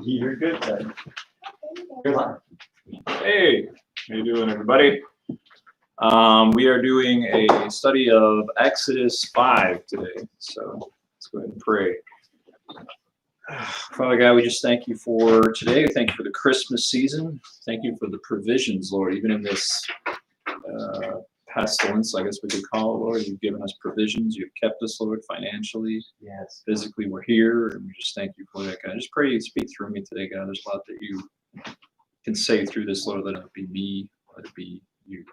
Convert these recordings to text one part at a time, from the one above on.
You're good, Ted. You're live. Hey, how you doing, everybody? We are doing a study of Exodus 5 today, so let's go ahead and pray. Father God, we just thank you for today. Thank you for the Christmas season. Thank you for the provisions, Lord, even in this pestilence, I guess we could call it, Lord. You've given us provisions. You've kept us, Lord, financially. Yes. Physically, we're here, and we just thank you for that, God. I just pray you speak through me today, God. There's a lot that you can say through this, Lord. Let it be me. Let it be you.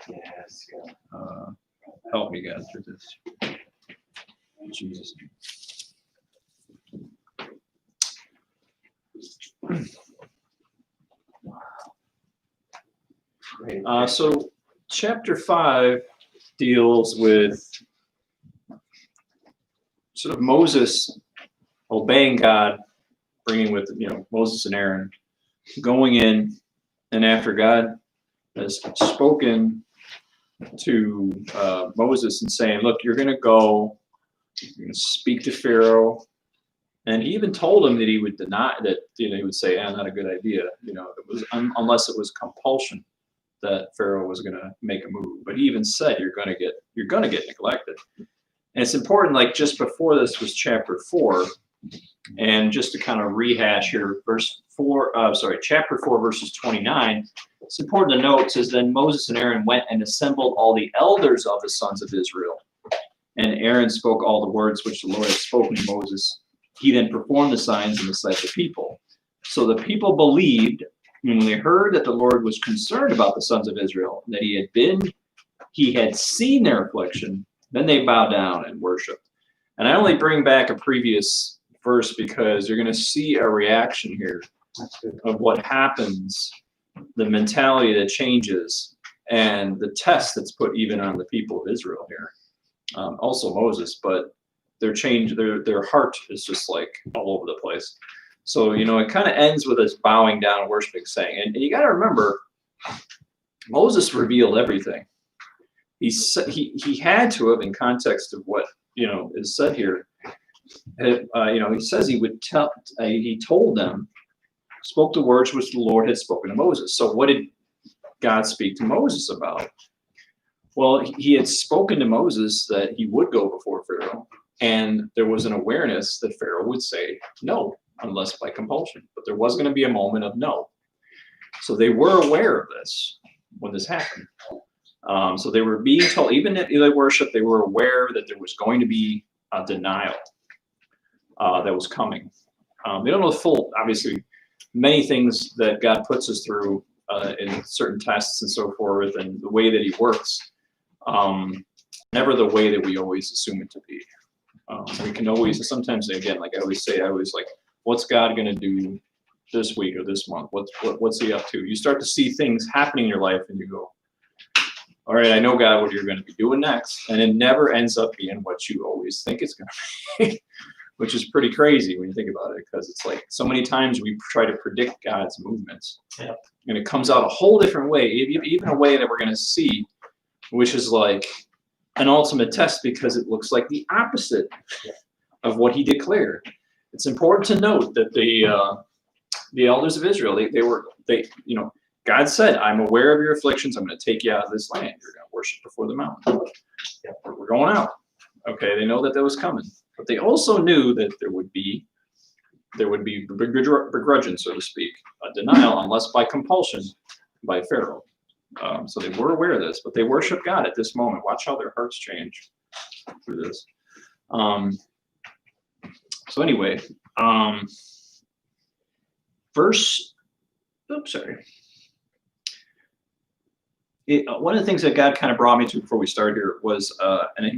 Yes, God. Help me, God, through this. In Jesus' name. So chapter 5 deals with sort of Moses obeying God, bringing with, Moses and Aaron, going in, and after God has spoken to Moses and saying, look, you're going to go, you're going to speak to Pharaoh. And he even told him that he would deny that, he would say, not a good idea, it was unless it was compulsion that Pharaoh was going to make a move. But he even said, you're going to get neglected. And it's important, like just before this was chapter 4, and just to kind of rehash here, chapter 4, verses 29, it's important to note, it says, then Moses and Aaron went and assembled all the elders of the sons of Israel. And Aaron spoke all the words which the Lord had spoken to Moses. He then performed the signs in the sight of the people. So the people believed when they heard that the Lord was concerned about the sons of Israel, and that he had seen their affliction, then they bowed down and worshiped. And I only bring back a previous verse because you're going to see a reaction here of what happens, the mentality that changes, and the test that's put even on the people of Israel here. Also Moses, but their heart is just like all over the place. So, it kind of ends with us bowing down and worshiping, saying, and you got to remember, Moses revealed everything. He had to have, in context of what, is said here, he says he would tell, he told them, spoke the words which the Lord had spoken to Moses. So what did God speak to Moses about? Well, he had spoken to Moses that he would go before Pharaoh, and there was an awareness that Pharaoh would say no, unless by compulsion. But there was going to be a moment of no. So they were aware of this when this happened. So they were being told, even if they worship, they were aware that there was going to be a denial that was coming. They don't know the full, obviously, many things that God puts us through in certain tests and so forth, and the way that he works, never the way that we always assume it to be. We can always, sometimes, again, like I always say, like, what's God going to do this week or this month? What's he up to? You start to see things happening in your life, and you go, all right, I know, God, what you're going to be doing next. And it never ends up being what you always think it's going to be, which is pretty crazy when you think about it, because it's like so many times we try to predict God's movements. Yeah. And it comes out a whole different way, even a way that we're going to see, which is like an ultimate test, because it looks like the opposite of what he declared. It's important to note that the elders of Israel, God said, I'm aware of your afflictions. I'm going to take you out of this land. You're going to worship before the mountain. We're going out. Okay, they know that was coming. But they also knew that there would be begrudging, so to speak, a denial, unless by compulsion by Pharaoh. So they were aware of this, but they worship God at this moment. Watch how their hearts change through this. So anyway, one of the things that God kind of brought me to before we started here was, and I've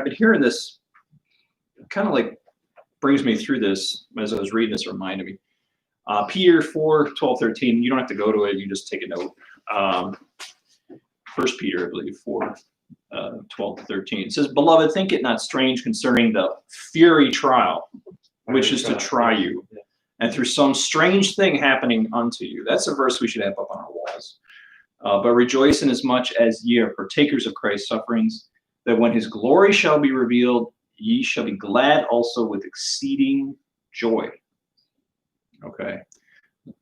been hearing this, kind of like brings me through this as I was reading this, reminded me. Peter 4, 12, 13, you don't have to go to it, you just take a note. 1 Peter, I believe, 4, 12 to 13. It says, beloved, think it not strange concerning the fiery trial, which is to try you, and through some strange thing happening unto you. That's a verse we should have up on our walls. But rejoice in as much as ye are partakers of Christ's sufferings, that when his glory shall be revealed, ye shall be glad also with exceeding joy. Okay.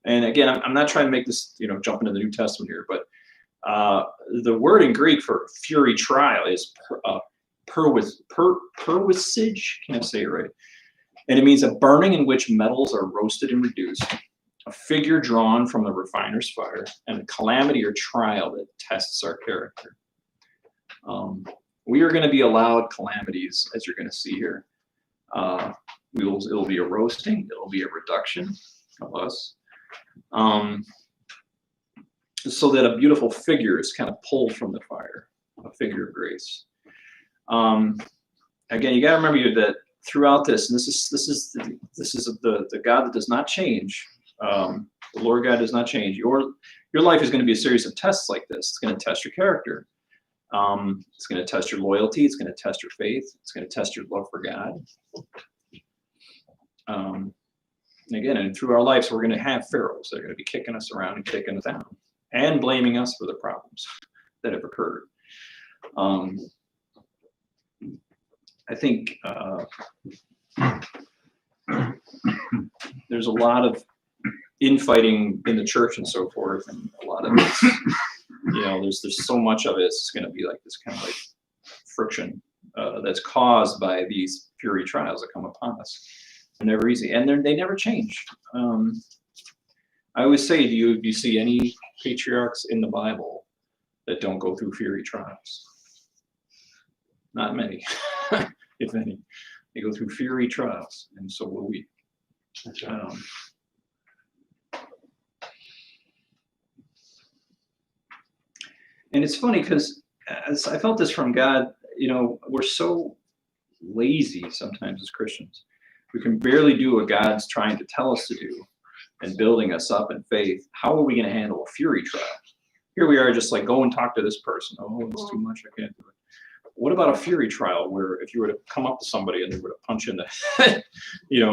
And again, I'm not trying to make this, jump into the New Testament here, but the word in Greek for fury trial is perwisage. Can't say it right. And it means a burning in which metals are roasted and reduced, a figure drawn from the refiner's fire, and a calamity or trial that tests our character. We are going to be allowed calamities, as you're going to see here. It'll be a roasting. It'll be a reduction of us. So that a beautiful figure is kind of pulled from the fire, a figure of grace. Again, you got to remember that throughout this, and this is the God that does not change. The Lord God does not change. Your life is going to be a series of tests like this. It's going to test your character. It's going to test your loyalty. It's going to test your faith. It's going to test your love for God. And again, and through our lives, we're going to have pharaohs that are going to be kicking us around and kicking us down and blaming us for the problems that have occurred. I think there's a lot of infighting in the church and so forth, and a lot of it's, there's so much of it. It's going to be like this kind of like friction that's caused by these fury trials that come upon us. They're never easy, and they never change. I always say, do you see any patriarchs in the Bible that don't go through fury trials? Not many, if any. They go through fury trials, and so will we. That's right. And it's funny because I felt this from God. We're so lazy sometimes as Christians. We can barely do what God's trying to tell us to do and building us up in faith. How are we going to handle a fury trial? Here we are just like, go and talk to this person. Oh, it's too much. I can't do it. What about a fury trial where if you were to come up to somebody and they were to punch in the head,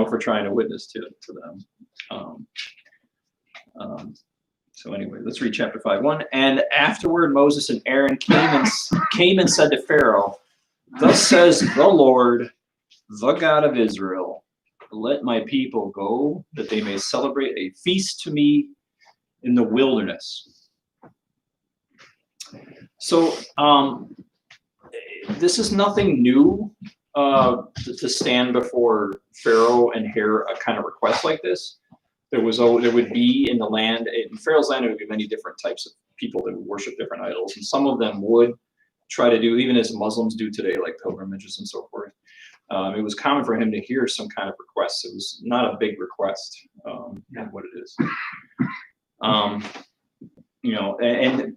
for trying to witness to them? So anyway, let's read chapter 5:1. And afterward, Moses and Aaron came and said to Pharaoh, "Thus says the Lord, the God of Israel, let my people go, that they may celebrate a feast to me in the wilderness." So this is nothing new to stand before Pharaoh and hear a kind of request like this. There would be in the land, in Pharaoh's land, there would be many different types of people that would worship different idols, and some of them would try to do, even as Muslims do today, like pilgrimages and so forth. It was common for him to hear some kind of request. It was not a big request, what it is. And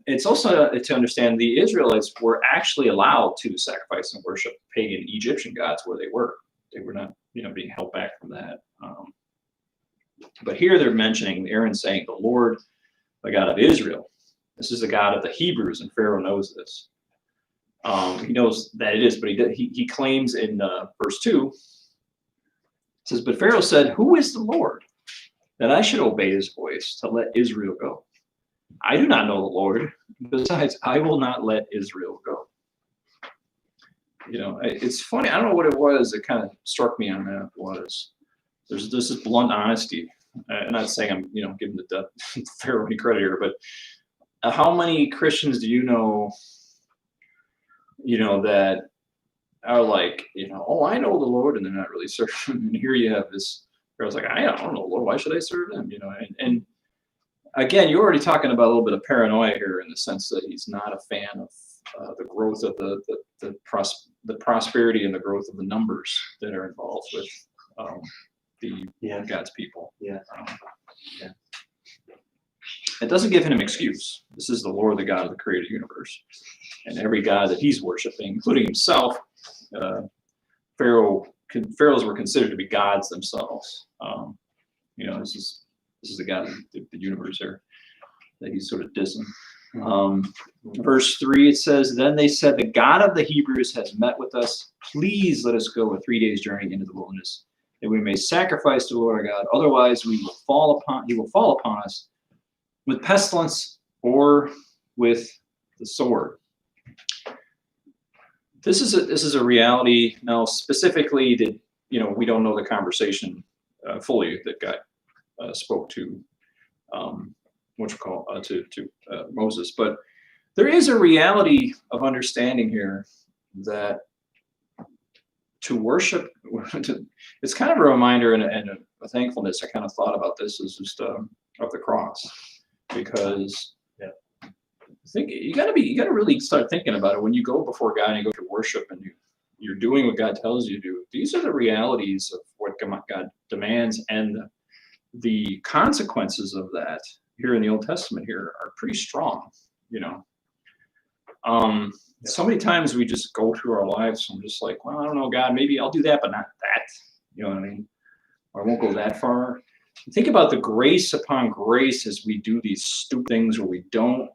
it's also to understand the Israelites were actually allowed to sacrifice and worship pagan Egyptian gods where they were. They were not, being held back from that. But here they're mentioning, Aaron's saying, the Lord, the God of Israel. This is the God of the Hebrews, and Pharaoh knows this. He knows that it is, but he claims in verse 2, it says, "But Pharaoh said, 'Who is the Lord, that I should obey his voice to let Israel go? I do not know the Lord. Besides, I will not let Israel go.'" It's funny. I don't know what it was that kind of struck me on that was there's this blunt honesty. I'm not saying I'm, giving the Pharaoh any credit here, but how many Christians do you know that are like, oh, I know the Lord, and they're not really serving him. And here you have this girl's like, I don't know the Lord, why should I serve him? And again, you're already talking about a little bit of paranoia here in the sense that he's not a fan of the growth of the prosperity and the growth of the numbers that are involved with God's people. Yeah. It doesn't give him an excuse. This is the Lord, the God of the created universe. And every god that he's worshiping, including himself, pharaohs were considered to be gods themselves. This is the God of the universe here that he's sort of dissing. Verse 3, it says, "Then they said, 'The God of the Hebrews has met with us. Please let us go a 3 days journey into the wilderness, that we may sacrifice to the Lord our God. Otherwise he will fall upon us with pestilence or with the sword.'" This is a reality. Now, specifically, we don't know the conversation fully that got spoke to Moses. But there is a reality of understanding here that to worship, it's kind of a reminder and a thankfulness. I kind of thought about this is just of the cross, because you got to really start thinking about it when you go before God and you go to worship and you're doing what God tells you to do. These are the realities of what God demands, and the consequences of that here in the Old Testament here are pretty strong, you know. So many times we just go through our lives and we're just like, well, I don't know, God, maybe I'll do that, but not that, you know what I mean? Or I won't go that far. Think about the grace upon grace as we do these stupid things where we don't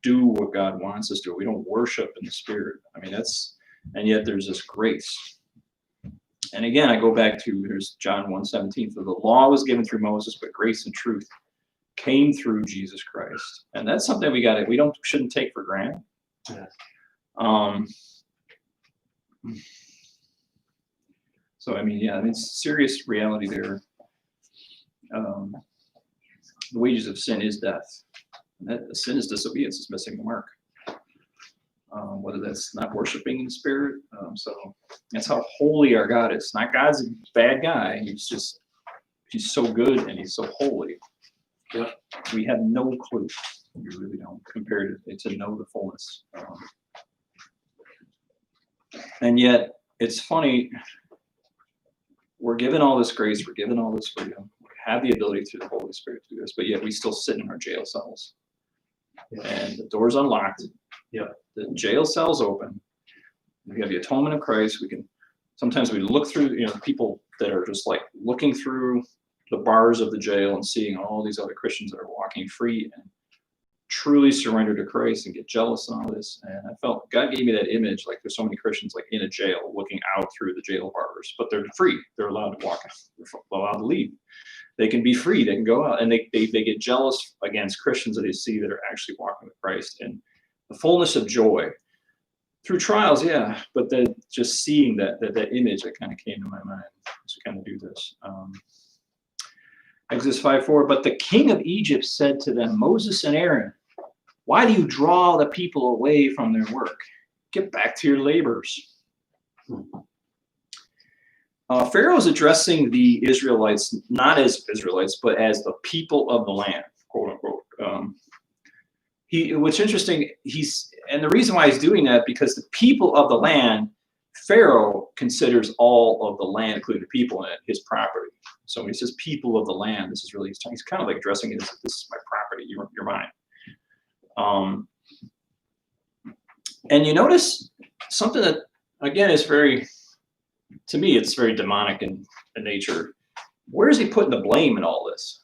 do what God wants us to do. We don't worship in the Spirit. I mean, and yet there's this grace. And again, I go back to, here's John 1:17, for the law was given through Moses, but grace and truth came through Jesus Christ. And that's something we shouldn't take for granted. Yeah. So, I mean, serious reality there. The wages of sin is death. And that sin is disobedience, is missing the mark. Whether that's not worshiping in the Spirit. So that's how holy our God is. Not God's a bad guy. He's so good and he's so holy. Yeah. We have no clue. We really don't, compared to know the fullness. And yet, it's funny, we're given all this grace, we're given all this freedom, we have the ability through the Holy Spirit to do this, but yet we still sit in our jail cells. Yeah. And the door's unlocked. Yeah. The jail cell's open. We have the atonement of Christ. Sometimes we look through, people that are just like looking through the bars of the jail and seeing all these other Christians that are walking free and truly surrender to Christ and get jealous and all this. And I felt God gave me that image, like there's so many Christians like in a jail looking out through the jail bars, but they're free. They're allowed to walk. They're allowed to leave. They can be free. They can go out, and they get jealous against Christians that they see that are actually walking with Christ, and the fullness of joy through trials. Yeah. But then just seeing that image that kind of came to my mind as we kind of do this. Exodus 5:4, but the king of Egypt said to them, Moses and Aaron, why do you draw the people away from their work? Get back to your labors. Pharaoh is addressing the Israelites, not as Israelites, but as the people of the land, quote unquote. What's interesting, and the reason why he's doing that, because the people of the land, Pharaoh considers all of the land, including the people in it, his property. So when he says people of the land, this is really, he's kind of like addressing it as, this is my property, you're mine. And you notice something that, again, is to me, it's very demonic in nature. Where is he putting the blame in all this?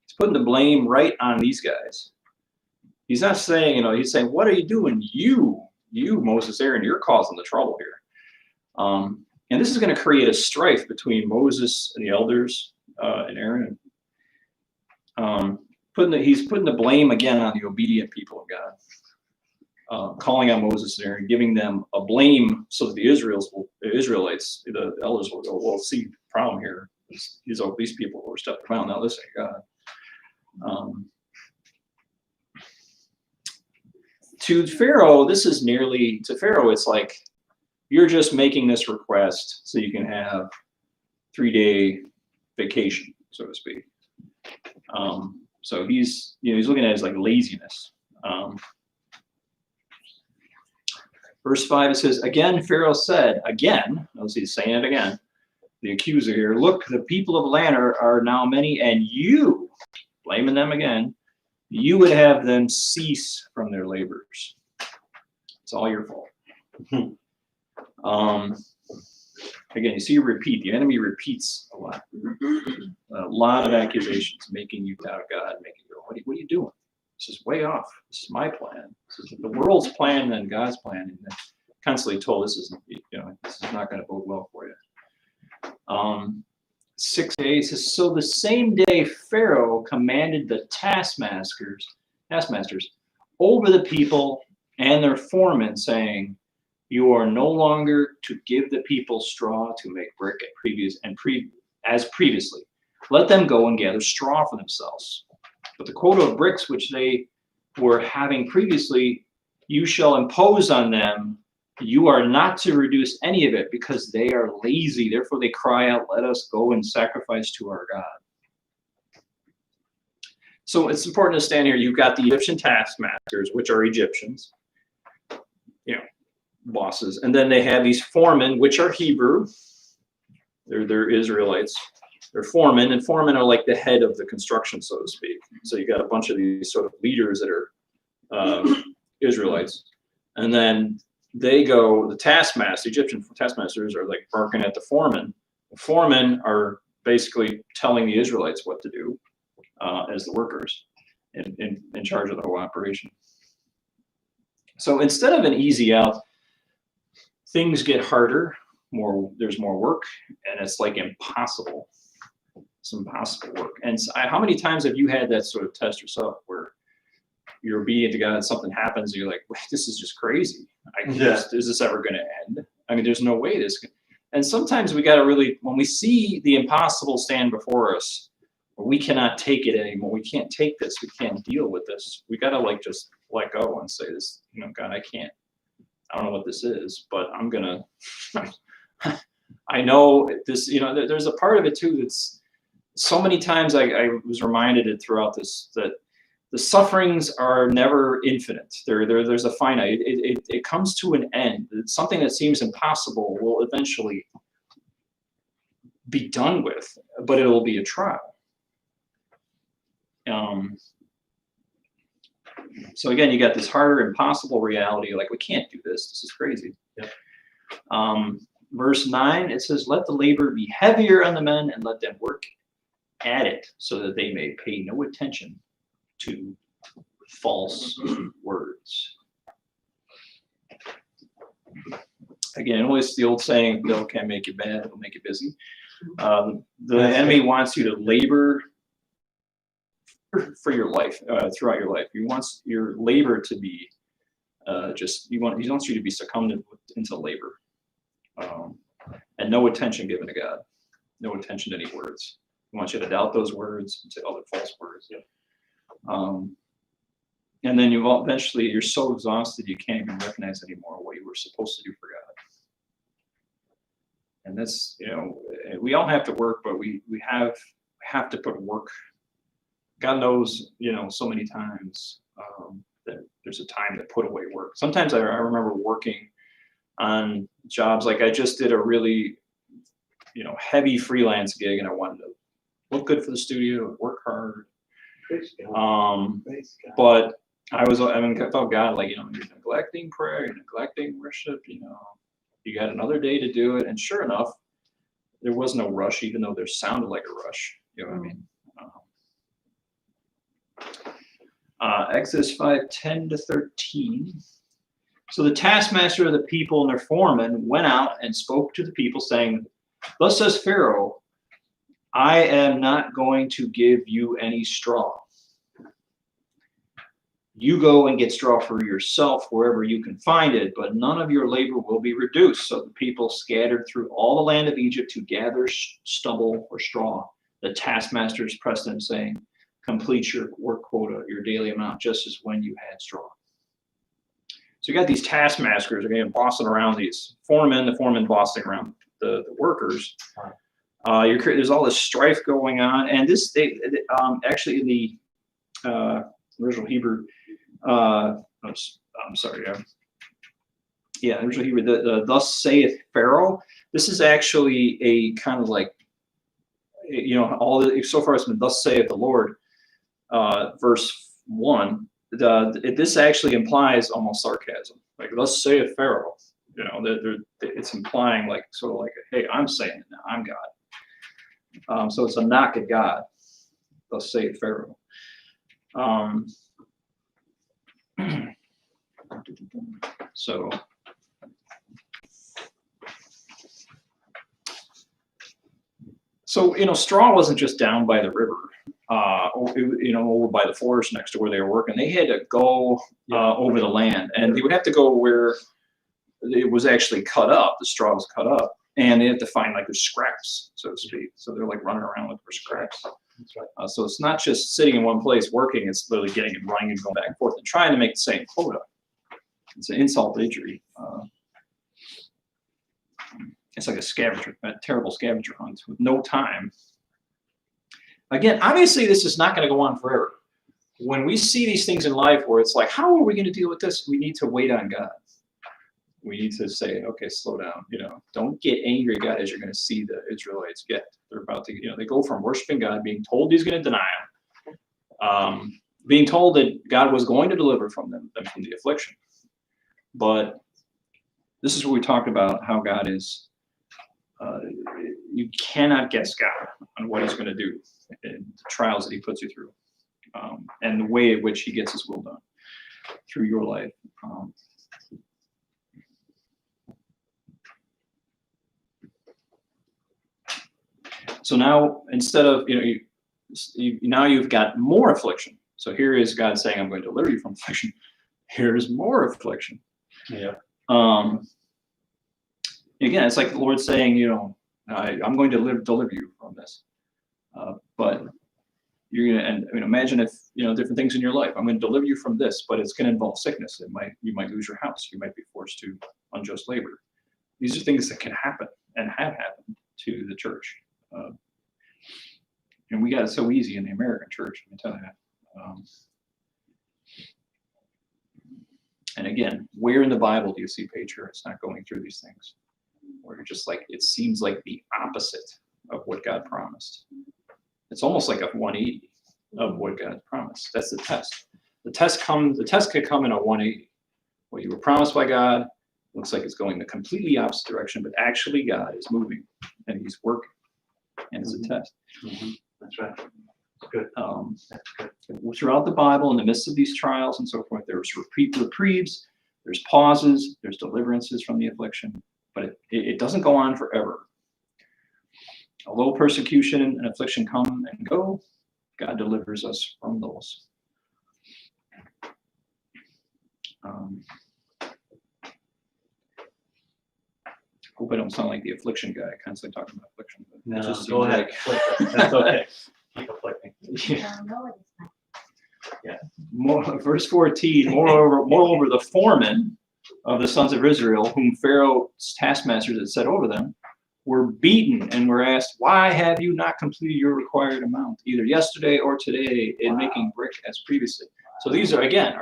He's putting the blame right on these guys. He's not saying, he's saying, what are you doing? You, Moses, Aaron, you're causing the trouble here. And this is going to create a strife between Moses and the elders and Aaron. He's putting the blame again on the obedient people of God, calling on Moses and Aaron, giving them a blame so that the Israelites, the elders will go, well, see, the problem here is these people who are stepping around. Now listen to God. To Pharaoh, it's like, you're just making this request so you can have 3-day vacation, so to speak. So he's looking at it as like laziness. Verse 5, it says, again, Pharaoh said, again, notice he's saying it again, the accuser here, look, the people of the land are now many, and you, blaming them again, you would have them cease from their labors. It's all your fault. Again, you see repeat. The enemy repeats a lot of accusations, making you doubt God, making you go, what are you doing? This is way off. This is my plan. This is the world's plan and God's plan. And then constantly told this is not going to bode well for you. 6 days. So the same day Pharaoh commanded the taskmasters over the people and their foremen, saying, you are no longer to give the people straw to make brick as previously, let them go and gather straw for themselves. But the quota of bricks which they were having previously, you shall impose on them. You are not to reduce any of it, because they are lazy. Therefore they cry out, let us go and sacrifice to our God. So it's important to stand here. You've got the Egyptian taskmasters, which are Egyptians, bosses. And then they have these foremen, which are Hebrew. They're Israelites. They're foremen, and foremen are like the head of the construction, so to speak. So you got a bunch of these sort of leaders that are Israelites. And then they go, the Egyptian taskmasters are like barking at the foremen. The foremen are basically telling the Israelites what to do as the workers in charge of the whole operation. So instead of an easy out, things get harder, there's more work, and it's like impossible. It's impossible work. And how many times have you had that sort of test yourself where you're obedient to God and something happens and you're like, this is just crazy. Is this ever going to end? I mean, there's no way this can. And sometimes we got to really, when we see the impossible stand before us, we cannot take it anymore. We can't take this. We can't deal with this. We got to like just let go and say this, God, I don't know what this is, but I'm going to, I know this, there's a part of it too that's so many times I was reminded it throughout this, that the sufferings are never infinite. There's a finite. It comes to an end. It's something that seems impossible will eventually be done with, but it will be a trial. So again, you got this harder, impossible reality. Like, we can't do this. This is crazy. Yeah. Verse 9, it says, let the labor be heavier on the men, and let them work at it, so that they may pay no attention to false words. Again, always the old saying, "Bill can't make you bad, it'll make you busy." The enemy wants you to labor for your life, throughout your life. He wants your labor to be he wants you to be succumbed into labor, and no attention given to God, no attention to any words. He wants you to doubt those words and say, "Oh, they're false words." And then eventually you're so exhausted you can't even recognize anymore what you were supposed to do for God. And that's, we all have to work, but we have to put work. God knows, so many times that there's a time to put away work. Sometimes I remember working on jobs, like I just did a really, heavy freelance gig, and I wanted to look good for the studio, work hard. But I felt God, like, you're neglecting prayer, you're neglecting worship, you got another day to do it. And sure enough, there was no rush, even though there sounded like a rush. You know what I mean? Exodus 5:10-13. So the taskmaster of the people and their foreman went out and spoke to the people, saying, thus says Pharaoh, I am not going to give you any straw. You go and get straw for yourself wherever you can find it, but none of your labor will be reduced. So the people scattered through all the land of Egypt to gather stubble or straw. The taskmasters pressed them, saying, complete your work quota, your daily amount, just as when you had straw. So you got these taskmasters again bossing around these foremen, the foremen bossing around the workers. There's all this strife going on, and actually in the original Hebrew, I'm sorry, original Hebrew, the thus saith Pharaoh. This is actually a kind of like, so far it's been thus saith the Lord, verse 1. This actually implies almost sarcasm, like thus saith Pharaoh. It's implying like sort of like, hey, I'm saying it now, I'm God. So it's a knock at God. Thus saith Pharaoh. So straw wasn't just down by the river, over by the forest next to where they were working. They had to go over the land, and they would have to go where it was actually cut up. The straw was cut up, and they have to find like the scraps, so to speak. So they're like running around looking for scraps. That's right. So it's not just sitting in one place working, it's literally getting and running and going back and forth and trying to make the same quota. It's an insult to injury. It's like a terrible scavenger hunt with no time. Again, obviously this is not going to go on forever. When we see these things in life where it's like, how are we going to deal with this? We need to wait on God. We need to say, okay, slow down. Don't get angry at God as you're going to see the Israelites get. They're about to, they go from worshiping God, being told he's going to deny them, being told that God was going to deliver them from the affliction. But this is what we talked about, how God is, you cannot guess God on what he's going to do in the trials that he puts you through, and the way in which he gets his will done through your life. So now, instead of, now you've got more affliction. So here is God saying, I'm going to deliver you from affliction. Here's more affliction. Yeah. Again, it's like the Lord saying, I'm going to deliver you from this. But you're going to, and imagine if, different things in your life. I'm going to deliver you from this, but it's going to involve sickness. You might lose your house. You might be forced to unjust labor. These are things that can happen and have happened to the church. And we got it so easy in the American church, let me tell you. And again, where in the Bible do you see patriarchs not going through these things? Where you're just like, it seems like the opposite of what God promised. It's almost like a 180 of what God promised. That's the test. The test could come in a 180. What you were promised by God looks like it's going the completely opposite direction, but actually God is moving and he's working. And it's a test. Mm-hmm. That's right. That's good. That's good. Throughout the Bible, in the midst of these trials and so forth, there's reprieves, there's pauses, there's deliverances from the affliction, but it doesn't go on forever. Although persecution and affliction come and go, God delivers us from those. Hope I don't sound like the affliction guy, constantly talking about affliction. But No, it just go seems ahead. like- That's okay. Keep afflicting. Yeah. Verse 14, moreover, the foremen of the sons of Israel, whom Pharaoh's taskmasters had set over them, were beaten and were asked, why have you not completed your required amount, either yesterday or today, in making brick as previously? So these are, again,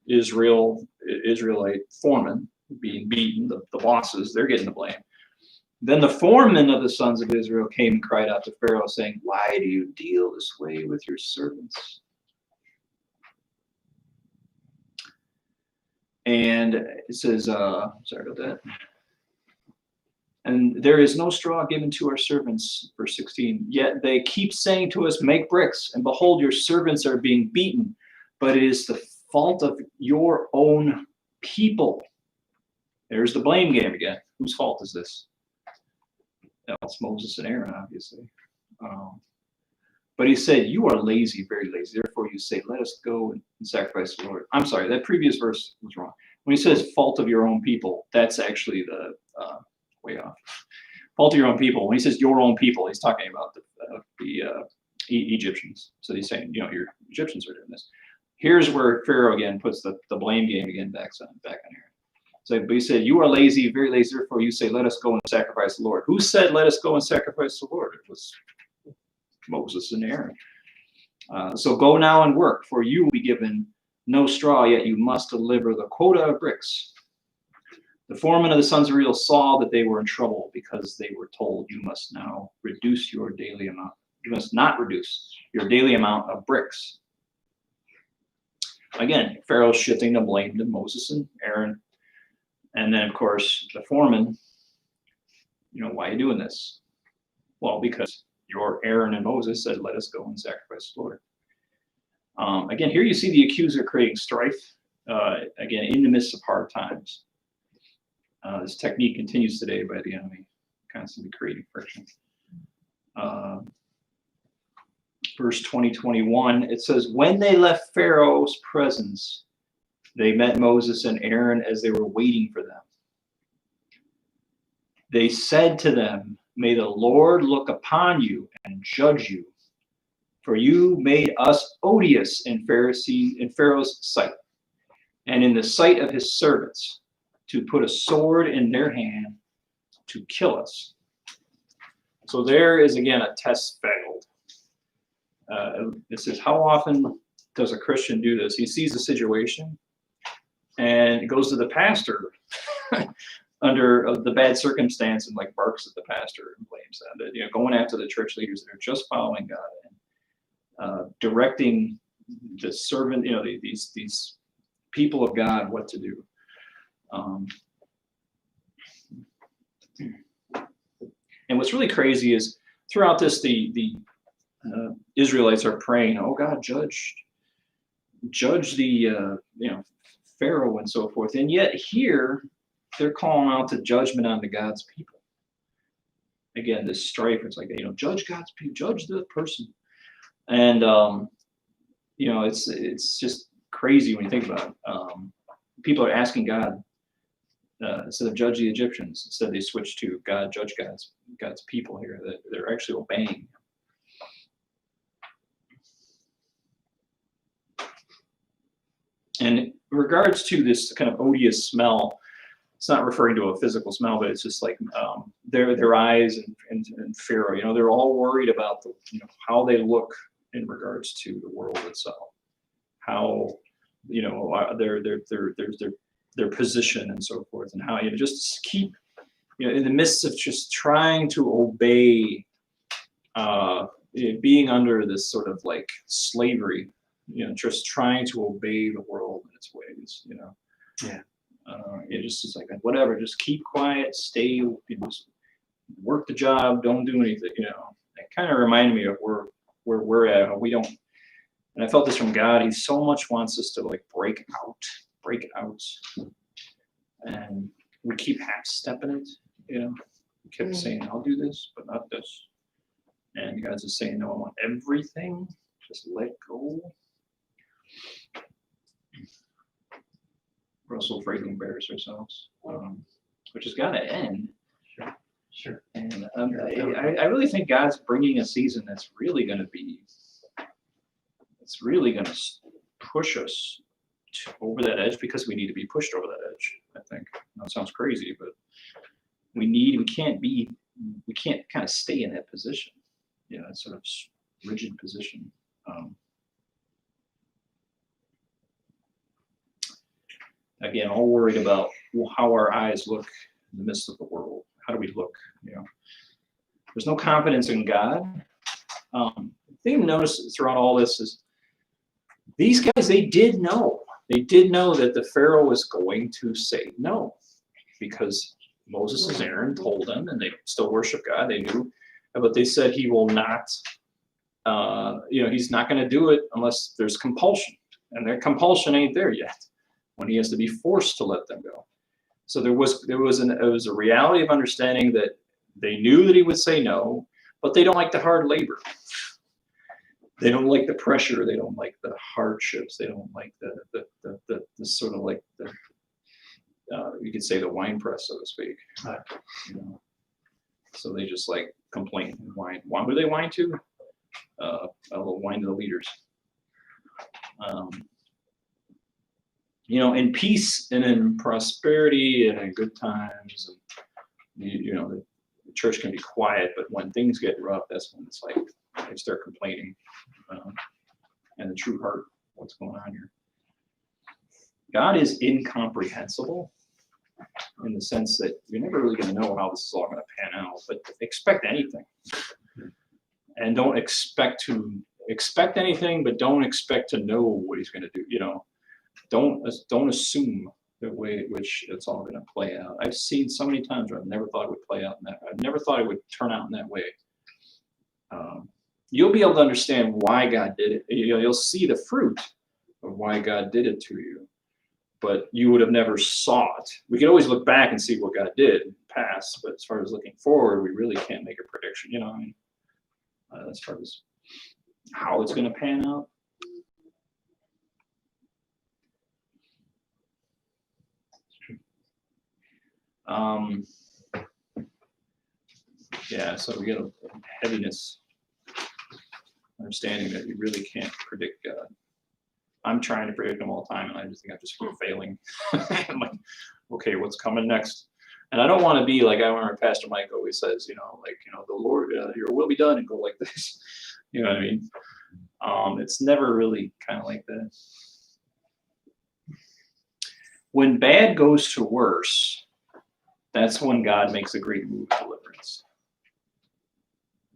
Israelite foremen being beaten, the bosses, they're getting the blame. Then the foreman of the sons of Israel came and cried out to Pharaoh, saying, why do you deal this way with your servants? And it says, sorry about that. And there is no straw given to our servants, verse 16. Yet they keep saying to us, make bricks, and behold, your servants are being beaten. But it is the fault of your own people. There's the blame game again. Whose fault is this? Well, it's Moses and Aaron, obviously. But he said, you are lazy, very lazy. Therefore you say, let us go and sacrifice the Lord. I'm sorry, that previous verse was wrong. When he says fault of your own people, that's actually the way off. Fault of your own people. When he says your own people, he's talking about the Egyptians. So he's saying, your Egyptians are doing this. Here's where Pharaoh again puts the blame game again back on Aaron. So, but he said, you are lazy, very lazy, therefore you say, let us go and sacrifice the Lord. Who said, let us go and sacrifice the Lord? It was Moses and Aaron. So go now and work, for you will be given no straw, yet you must deliver the quota of bricks. The foreman of the sons of Israel saw that they were in trouble because they were told, you must now reduce your daily amount. You must not reduce your daily amount of bricks. Again, Pharaoh's shifting the blame to Moses and Aaron. And then, of course, the foreman, why are you doing this? Well, because your Aaron and Moses said, let us go and sacrifice the Lord. Again, here you see the accuser creating strife, again, in the midst of hard times. This technique continues today by the enemy, constantly creating friction. Verse 20-21, it says, when they left Pharaoh's presence, they met Moses and Aaron as they were waiting for them. They said to them, "May the Lord look upon you and judge you, for you made us odious in Pharaoh's sight, and in the sight of his servants, to put a sword in their hand to kill us." So there is again a test failed. It says, how often does a Christian do this? He sees a situation and goes to the pastor under the bad circumstance and like barks at the pastor and blames them. That, going after the church leaders that are just following God and directing the servant, these people of God what to do. And what's really crazy is throughout this, the Israelites are praying, "Oh God, judge the Pharaoh and so forth." And yet here they're calling out to judgment on the God's people. Again, this strife. It's like, judge God's people, judge the person, and it's just crazy when you think about it. People are asking God. Instead of judge the Egyptians, instead they switch to God, judge God's people here. That they're actually obeying. And in regards to this kind of odious smell, it's not referring to a physical smell, but it's just like their eyes and Pharaoh. They're all worried about how they look in regards to the world itself, how their position and so forth, and how just keep in the midst of just trying to obey, being under this sort of like slavery, just trying to obey the world in its ways, Yeah. It just is like whatever, just keep quiet, stay, work the job, don't do anything. It kind of reminded me of where we're at. How we don't, and I felt this from God. He so much wants us to like break out, and we keep half stepping it. We kept saying, "I'll do this, but not this," and God's just saying, "No, I want everything. Just let go." We're also afraid to embarrass ourselves, which has got to end. Sure. And I really think God's bringing a season that's really going to push us over that edge, because we need to be pushed over that edge. I think that sounds crazy, but we can't kind of stay in that position, that sort of rigid position. Again, all worried about how our eyes look in the midst of the world. How do we look? There's no confidence in God. The thing to notice throughout all this is these guys, they did know that the Pharaoh was going to say no, because Moses and Aaron told them, and they still worship God. They knew, but they said he will not. He's not going to do it unless there's compulsion, and their compulsion ain't there yet. When he has to be forced to let them go. So it was a reality of understanding that they knew that he would say no, but they don't like the hard labor. They don't like the pressure. They don't like the hardships. They don't like the sort of like you could say the wine press, so to speak. So they just like complain and whine. Who do they whine to? A little whine to the leaders. In peace and in prosperity and in good times, and the church can be quiet, but when things get rough, that's when it's like they start complaining, and the true heart, what's going on here. God is incomprehensible in the sense that you're never really going to know how this is all going to pan out, but expect anything, and don't expect anything, but don't expect to know what he's going to do. Don't assume the way in which it's all going to play out. I've seen so many times where I've never thought it would play out in that. I've never thought it would turn out in that way. You'll be able to understand why God did it. You'll see the fruit of why God did it to you, but you would have never saw it. We can always look back and see what God did in the past, but as far as looking forward, we really can't make a prediction. As far as how it's going to pan out. Yeah, so we get a heaviness, understanding that you really can't predict God. I'm trying to predict him all the time, and I just think I'm just failing. I'm like, okay, what's coming next? And I don't want to be like, I remember Pastor Mike always says, the Lord, your will be done, and go like this. You know what I mean? It's never really kind of like that. When bad goes to worse, that's when God makes a great move of deliverance.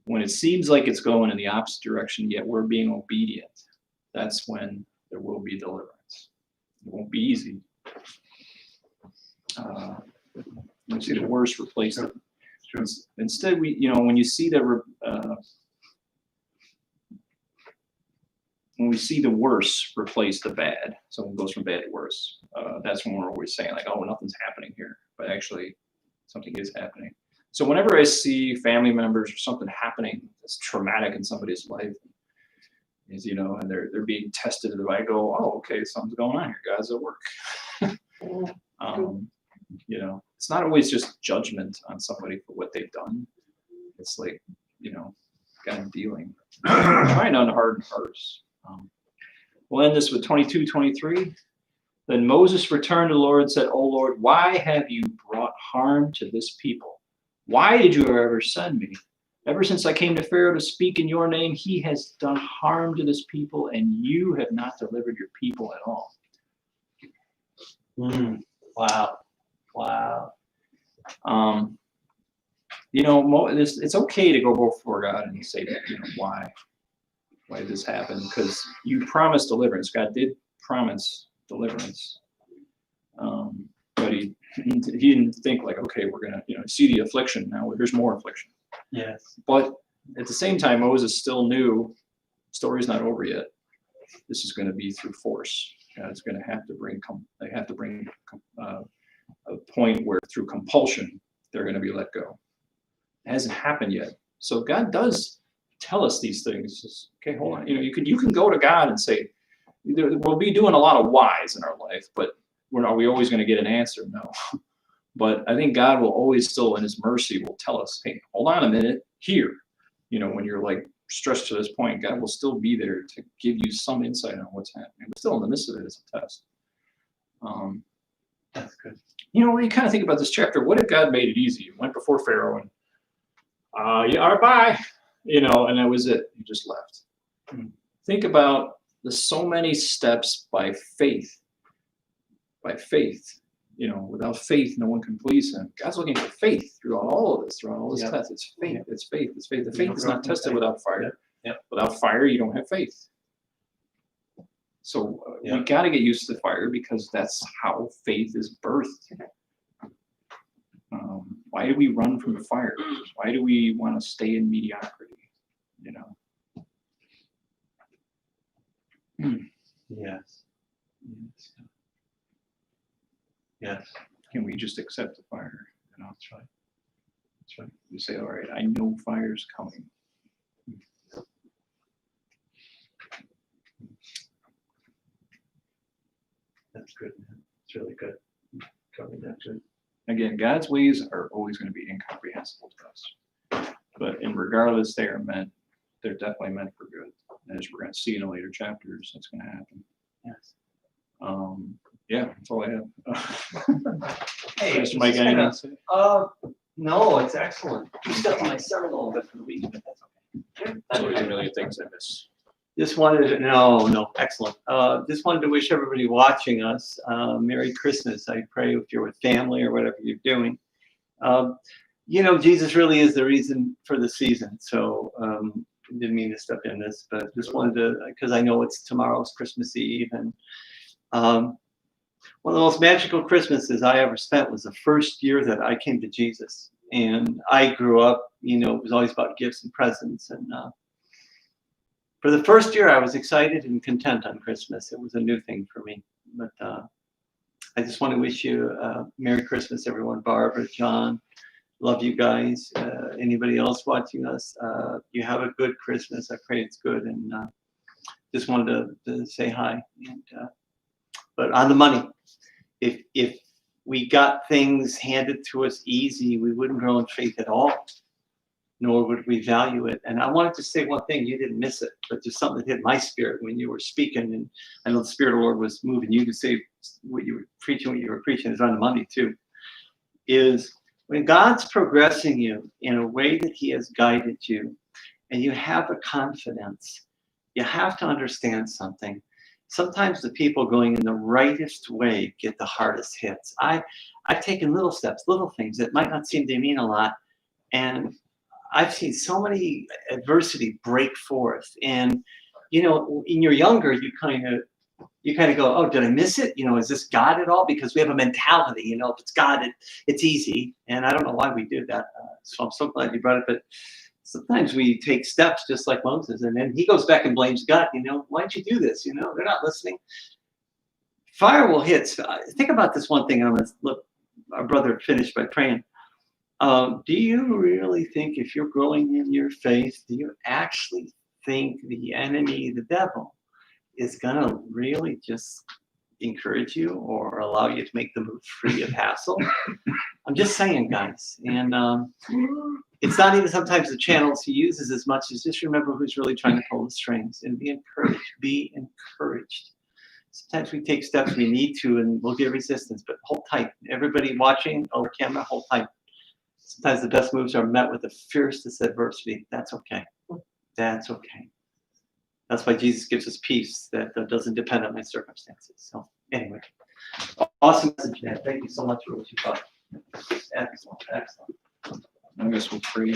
When it seems like it's going in the opposite direction, yet we're being obedient, that's when there will be deliverance. It won't be easy. You see the worst replace it. Instead, when you see when we see the worse replace the bad, someone goes from bad to worse, that's when we're always saying like, oh, nothing's happening here, but actually something is happening. So whenever I see family members or something happening that's traumatic in somebody's life, and they're being tested, I go, oh, okay, something's going on here, God's at work. It's not always just judgment on somebody for what they've done. It's like, God dealing, trying to unharden hearts. We'll end this with 22:23. Then Moses returned to the Lord and said, "O Lord, why have you brought harm to this people? Why did you ever send me? Ever since I came to Pharaoh to speak in your name, he has done harm to this people, and you have not delivered your people at all." Wow. It's okay to go before God and say, why did this happen? Because you promised deliverance. God did promise deliverance, but he didn't think like, okay, we're gonna see the affliction now. There's more affliction. Yes. But at the same time, Moses still knew the story's not over yet. This is going to be through force. God's going to have to bring. They have to bring a point where through compulsion they're going to be let go. It hasn't happened yet. So God does tell us these things. Just, okay, hold on. You can go to God and say, we'll be doing a lot of whys in our life, but are we always going to get an answer? No. But I think God will always still, in his mercy, will tell us, hey, hold on a minute here. When you're like stressed to this point, God will still be there to give you some insight on what's happening. But still in the midst of it, it's a test. That's good. When you kind of think about this chapter, what if God made it easy? You went before Pharaoh and, all right, bye. And that was it. You just left. Think about the so many steps by faith. By faith. Without faith, no one can please him. God's looking for faith throughout all of this, throughout all this tests. It's faith. Yeah. It's faith. It's faith. The faith is not tested without fire. Yeah. Without fire, you don't have faith. So we got to get used to the fire because that's how faith is birthed. Why do we run from the fire? Why do we want to stay in mediocrity? Yes. Yes. Can we just accept the fire? That's right. That's right. We say, all right, I know fire's coming. That's good, man. It's really good. Covered that good. Again, God's ways are always going to be incomprehensible to us. But regardless, they're definitely meant for good. As we're going to see in the later chapters, that's going to happen. Yes. That's all I have. Hey, Mr. Mike, anything to say? no, it's excellent. You stepped on my sermon a little bit for the week, but that's okay. So any really things I miss? Just wanted to, no, excellent. Just wanted to wish everybody watching us Merry Christmas. I pray if you're with family or whatever you're doing. Jesus really is the reason for the season. So didn't mean to step in this, but just wanted to, because I know tomorrow's Christmas Eve, and one of the most magical Christmases I ever spent was the first year that I came to Jesus. And I grew up, it was always about gifts and presents. And for the first year, I was excited and content on Christmas. It was a new thing for me. But I just want to wish you Merry Christmas, everyone. Barbara, John, love you guys. Anybody else watching us, you have a good Christmas. I pray it's good. And just wanted to say hi. And but on the money, if we got things handed to us easy, we wouldn't grow in faith at all. nor would we value it. And I wanted to say one thing, you didn't miss it, but just something that hit my spirit when you were speaking. And I know the Spirit of the Lord was moving you to say what you were preaching is on Monday too, is when God's progressing you in a way that he has guided you, and you have a confidence, you have to understand something. Sometimes the people going in the rightest way get the hardest hits. I've taken little steps, little things that might not seem to mean a lot, and I've seen so many adversity break forth. And you know, when you're younger, you kind of go, oh, did I miss it? You know, is this God at all? Because we have a mentality, you know, if it's God, it's easy. And I don't know why we did that. So I'm so glad you brought it. But sometimes we take steps just like Moses, and then he goes back and blames God. You know, why'd you do this? You know, they're not listening. Fire will hit. Think about this one thing. I'm going to look, our brother finished by praying. Do you really think if you're growing in your faith, do you actually think the enemy, the devil, is going to really just encourage you or allow you to make the move free of hassle? I'm just saying, guys. And it's not even sometimes the channels he uses as much as just remember who's really trying to pull the strings and be encouraged. Be encouraged. Sometimes we take steps we need to and we'll get resistance, but hold tight. Everybody watching over camera, hold tight. Sometimes the best moves are met with the fiercest adversity. That's okay. That's okay. That's why Jesus gives us peace that doesn't depend on my circumstances. So anyway, awesome message, Dad. Thank you so much for what you taught. Excellent, excellent. I guess we'll pray.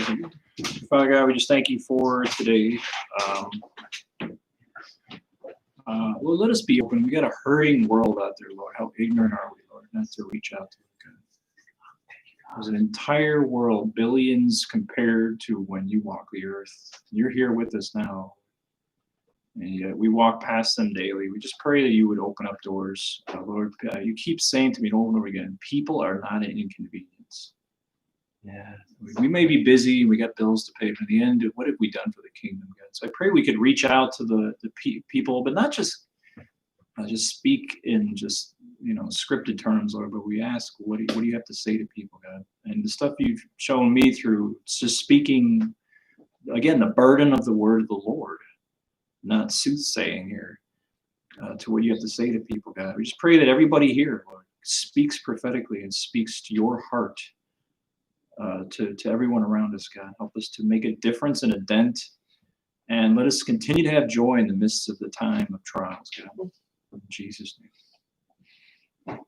Father God, we just thank you for today. Well, let us be open. We got a hurting world out there, Lord. How ignorant are we, Lord, not to reach out to God. There's an entire world, billions compared to when you walk the earth. You're here with us now. And yet we walk past them daily. We just pray that you would open up doors. Lord, you keep saying to me over and over again, people are not an inconvenience. Yeah, we may be busy. We got bills to pay, but in the end, what have we done for the kingdom, God? So I pray we could reach out to the people, but not just speak in just scripted terms, Lord. But we ask, what do you have to say to people, God? And the stuff you've shown me through just speaking again, the burden of the word of the Lord, not soothsaying here, to what you have to say to people, God. We just pray that everybody here, Lord, speaks prophetically and speaks to your heart. To everyone around us, God. Help us to make a difference and a dent, and let us continue to have joy in the midst of the time of trials, God. In Jesus' name.